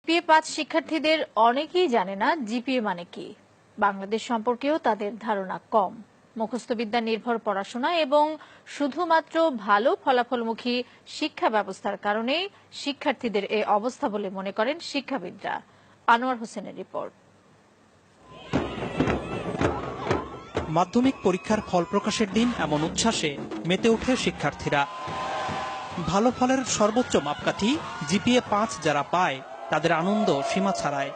জিপিএ-5 শিক্ষার্থীদের অনেকেই জানে না জিপিএ মানে কি। বাংলাদেশ সম্পর্কেও তাদের ধারণা কম। মুখস্থবিদ্যা নির্ভর পড়াশোনা এবং শুধুমাত্র ভালো ফলাফলমুখী শিক্ষা ব্যবস্থার কারণেই শিক্ষার্থীদের এই অবস্থা বলে মনে করেন শিক্ষাবিদরা। আনোয়ার হোসেনের রিপোর্ট। মাধ্যমিক পরীক্ষার ফল প্রকাশের দিন এমন উচ্ছ্বাসে মেতে ওঠে শিক্ষার্থীরা। ভালো ফলের সর্বোচ্চ মাপকাঠি জিপিএ-5 যারা পায় তাদের আনন্দ সীমা ছাড়ায়।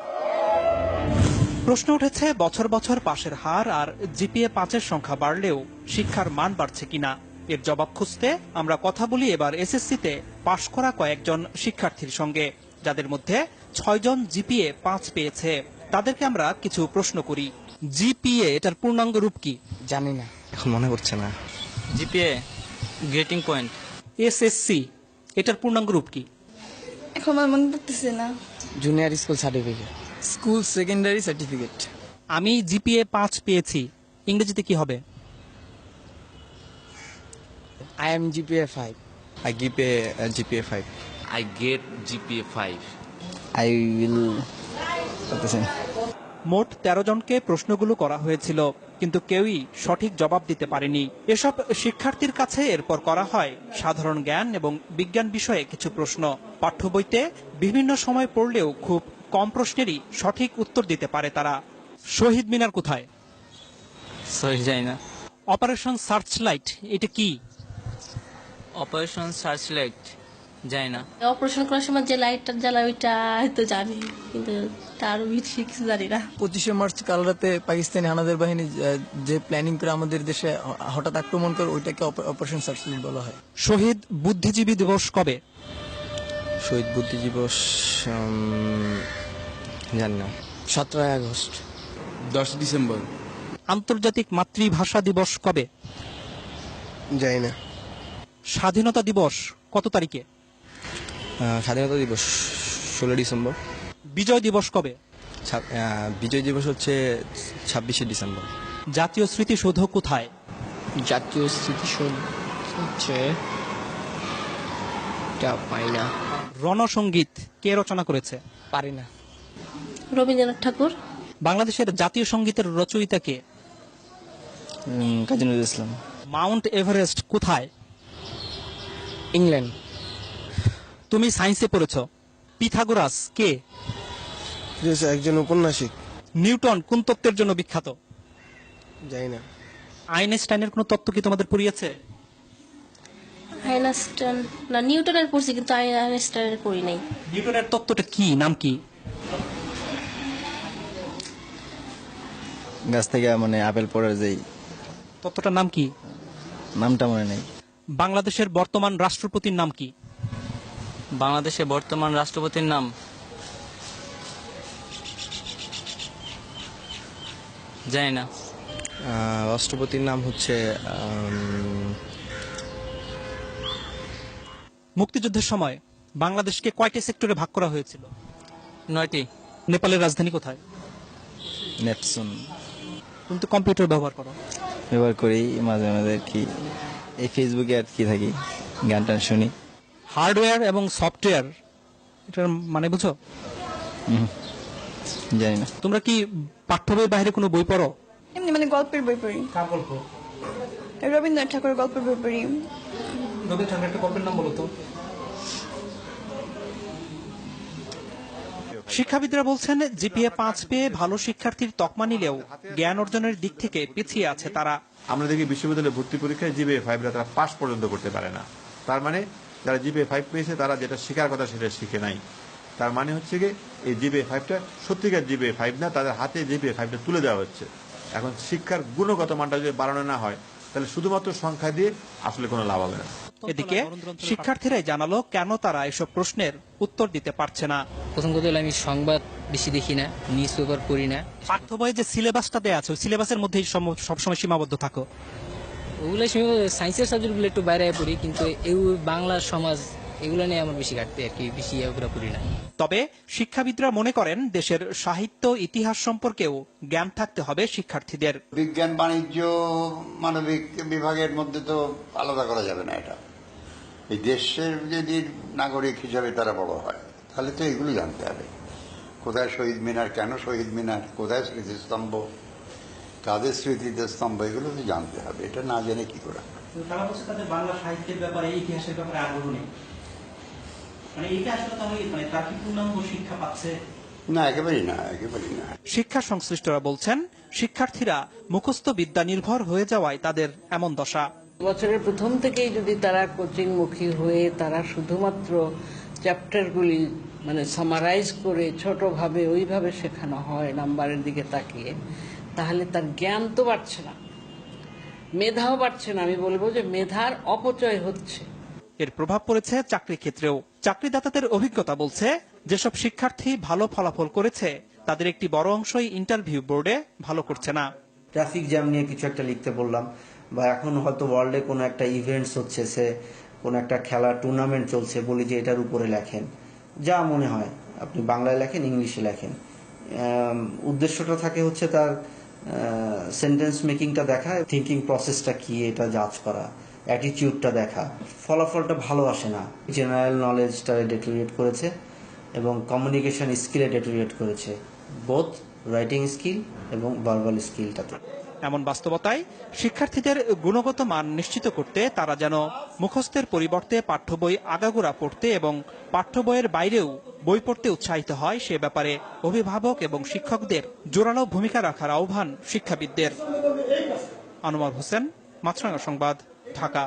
প্রশ্ন উঠেছে বছর বছর পাশের হার আর জিপিএ-5-এর সংখ্যা বাড়লেও শিক্ষার মান বাড়ছে কিনা। এর জবাব খুঁজতে আমরা কথা বলি এবার এসএসসিতে পাশ করা কয়েকজন শিক্ষার্থীর সঙ্গে, যাদের মধ্যে 6 জন জিপিএ-5 পেয়েছে। তাদেরকে আমরা কিছু প্রশ্ন করি। জিপিএ এটার পূর্ণাঙ্গ রূপ কি? জানি না, এখন মনে পড়ছে না। GPA grating point. এসএসসি এটার পূর্ণাঙ্গ রূপ কি? এখন আমার মনে পড়তেছে না। Junior school certificate. School secondary certificate. আমি জিপিএ-5 পেয়েছি, ইংরেজিতে কি হবে? I am GPA 5. I give a GPA 5. I get GPA 5. I will. মোট 13 জনকে প্রশ্নগুলো করা হয়েছিল, কিন্তু কেউই সঠিক জবাব দিতে পারেনি। এসব শিক্ষার্থীর কাছে এরপর করা হয় সাধারণ জ্ঞান এবং বিজ্ঞান বিষয়ে কিছু প্রশ্ন। পাঠ্য বইতে বিভিন্ন সময় পড়লেও খুব কম প্রশ্নেরই সঠিক উত্তর দিতে পারে তারা। শহীদ মিনার কোথায়? সরি জানি না। অপারেশন সার্চলাইট এটা কি? অপারেশন সার্চলাইট জানি না। অপারেশন করার সময় যে লাইটটা জ্বালায় ওইটা তো জানি, কিন্তু তার বেশি কিছু জানি না। 25শে মার্চ কাল রাতে পাকিস্তানি হানাদার বাহিনী যে প্ল্যানিং করে আমাদের দেশে হঠাৎ আক্রমণ করে, ওইটাকে অপারেশন সার্চলাইট বলা হয়। শহীদ বুদ্ধিজীবী দিবস কবে? শহীদ বুদ্ধি দিবস জানি না। 17 আগস্ট। 10 ডিসেম্বর। আন্তর্জাতিক মাতৃভাষা দিবস কবে? জানি না। স্বাধীনতা দিবস কত তারিখে? স্বাধীনতা দিবস 16 ডিসেম্বর। বিজয় দিবস কবে? বিজয় দিবস হচ্ছে 26শে ডিসেম্বর। জাতীয় স্মৃতিসৌধ কোথায়? জাতীয় স্মৃতিসৌধ হচ্ছে পাই না। রণসঙ্গীত কে রচনা করেছে? পারি না। রবীন্দ্রনাথ ঠাকুর। বাংলাদেশের জাতীয় সঙ্গীতের রচয়িতা কে? কাজী নজরুল ইসলাম। মাউন্ট এভারেস্ট কোথায়? ইংল্যান্ড। তুমি সায়েন্সে পড়েছ। পিথাগোরাস কে? একজন ঔপন্যাসিক। নিউটন কোন তত্ত্বের জন্য বিখ্যাত? জানি না। আইনস্টাইনের কোন তত্ত্ব কি তোমাদের পড়িয়েছে? আইনস্টাইন না, নিউটনের পড়ছি, কিন্তু আইনস্টাইনের পড়ি নাই। নিউটনের তত্ত্বটা কি, নাম কি? গাছ থেকে মানে আপেল পড়ার যেই তত্ত্বটার নাম কি? নামটা মনে নেই। বাংলাদেশের বর্তমান রাষ্ট্রপতির নাম কি? বাংলাদেশের বর্তমান রাষ্ট্রপতির নাম জানি না। রাষ্ট্রপতির নাম হচ্ছে মুক্তিযুদ্ধের সময় বাংলাদেশকে কয়টি সেক্টরে ভাগ করা হয়েছিল? 9টি। নেপালের রাজধানী কোথায়? নেপসুন। তুমি তো কম্পিউটার ব্যবহার করো। ব্যবহার করি মাঝে মাঝে, কি এই ফেসবুকে আর কি থাকি, গান টান শুনি। হার্ডওয়্যার এবং সফটওয়্যার এটার মানে বুঝো? জানি না। তোমরা কি পাঠ্য বইয়ের বাইরে কোনো বই পড়ো? এমনি মানে গল্পের বই পড়ি। কার গল্প? রবীন্দ্রনাথ ঠাকুরের গল্পের বই পড়ি। রবীন্দ্রনাথ ঠাকুরের একটা গল্পের নাম বলো তো। শিক্ষাবিদরা বলছেন জিপিএ-5 পেয়ে ভালো শিক্ষার্থীর তকমা নিলেও জ্ঞান অর্জনের দিক থেকে পিছিয়ে আছে তারা। আমরা দেখি বিশ্ববিদ্যালয়ে ভর্তি পরীক্ষায় জিপিএ-5 তারা পাস পর্যন্ত করতে পারে না। তার মানে যারা জিপিএ-5 পেয়েছে তারা যেটা শেখার কথা সেটা শিখে নাই। তার মানে হচ্ছে কি এই জিপিএ-5টা সত্যিকার জিপিএ-5 না, তাদের হাতে জিপিএ-5টা তুলে দেওয়া হচ্ছে। এখন শিক্ষার গুণগত মানটা যদি বাড়ানো না হয়, তাহলে শুধুমাত্র সংখ্যা দিয়ে আসলে কোনো লাভ হবে না। এদিকে শিক্ষার্থীরাই জানালো কেন তারা এসব প্রশ্নের উত্তর দিতে পারছে না। প্রথম কথা হলো আমি সংবাদ বেশি দেখি না, নিউজ পেপার পড়ি না। পাঠ্য বইয়ে যে সিলেবাসটা দেওয়া আছে ওই সিলেবাসের মধ্যেই সবসময় সীমাবদ্ধ থাকো। ওগুলো সায়েন্সের সাবজেক্টগুলো একটু বাইরে পড়ি, কিন্তু এই বাংলা সমাজ এগুলো নিয়ে আমার বেশি ঘাটতি আর কি, বেশি এগুলো পড়ি না। তবে শিক্ষাবিদরা মনে করেন দেশের সাহিত্য ইতিহাস সম্পর্কেও জ্ঞান থাকতে হবে শিক্ষার্থীদের। বিজ্ঞান বাণিজ্য মানবিক বিভাগের মধ্যে তো আলাদা করা যাবে না। এটা এই দেশের যদি নাগরিক হিসাবে তারা বড় হয়, তাহলে তো এগুলো জানতে হবে। কোথায় শহীদ মিনার, কেন শহীদ মিনার, কোথায় স্মৃতিস্তম্ভ, কাদের স্মৃতিতে স্তম্ভ, এগুলো তো জানতে হবে। এটা না জেনে কি করে? তারা বলছে তাদের বাংলা সাহিত্যের ব্যাপারে, ইতিহাসের ব্যাপারে আগ্রহ নেই। মানে এটা আসলে তাহলে মানে তার কি পূর্ণাঙ্গ শিক্ষা পাচ্ছে? না, একেবারেই না, একেবারেই না। শিক্ষা সংশ্লিষ্টরা বলছেন, শিক্ষার্থীরা মুখস্থ বিদ্যা নির্ভর হয়ে যাওয়ায় তাদের এমন দশা। বছরের প্রথম থেকেই যদি তারা কোচিংমুখী হয়ে তারা শুধুমাত্র চ্যাপ্টারগুলি মানে সামারাইজ করে ছোটভাবে ওইভাবে শেখানো হয় নাম্বারের দিকে তাকিয়ে, তাহলে তার জ্ঞান তো বাড়ছে না, মেধাও বাড়ছে না। আমি বলবো যে মেধার অপচয় হচ্ছে। এর প্রভাব পড়েছে চাকরি ক্ষেত্রেও। চাকরিদাতাদের অভিজ্ঞতা বলছে, যেসব শিক্ষার্থী ভালো ফলাফল করেছে তাদের একটি বড় অংশই ইন্টারভিউ বোর্ডে ভালো করছে না। ট্রাফিক জ্যাম নিয়ে কিছু একটা লিখতে বললাম, বা এখন হয়তো ওয়ার্ল্ডে কোনো একটা ইভেন্টস হচ্ছে, সে কোনো একটা খেলার টুর্নামেন্ট চলছে, বলি যে এটার উপরে লেখেন, যা মনে হয় আপনি বাংলায় লেখেন, ইংলিশে লেখেন। উদ্দেশ্যটা থাকে হচ্ছে তার সেন্টেন্স মেকিংটা দেখা, থিঙ্কিং প্রসেসটা কি এটা জাজ করা, অ্যাটিটিউডটা দেখা। ফলাফলটা ভালো আসে না। জেনারেল নলেজটা ডেটোরিয়েট করেছে এবং কমিউনিকেশন স্কিলে ডেটোরিয়েট করেছে, বোথ রাইটিং স্কিল এবং ভার্বাল স্কিলটাতে। এমন বাস্তবতায় শিক্ষার্থীদের গুণগত মান নিশ্চিত করতে তারা যেন মুখস্থের পরিবর্তে পাঠ্য বই আগাগোড়া পড়তে এবং পাঠ্য বইয়ের বাইরেও বই পড়তে উৎসাহিত হয়, সে ব্যাপারে অভিভাবক এবং শিক্ষকদের জোরালো ভূমিকা রাখার আহ্বান শিক্ষাবিদদের। আনোয়ার হোসেন, মাছরাঙা সংবাদ, ঢাকা।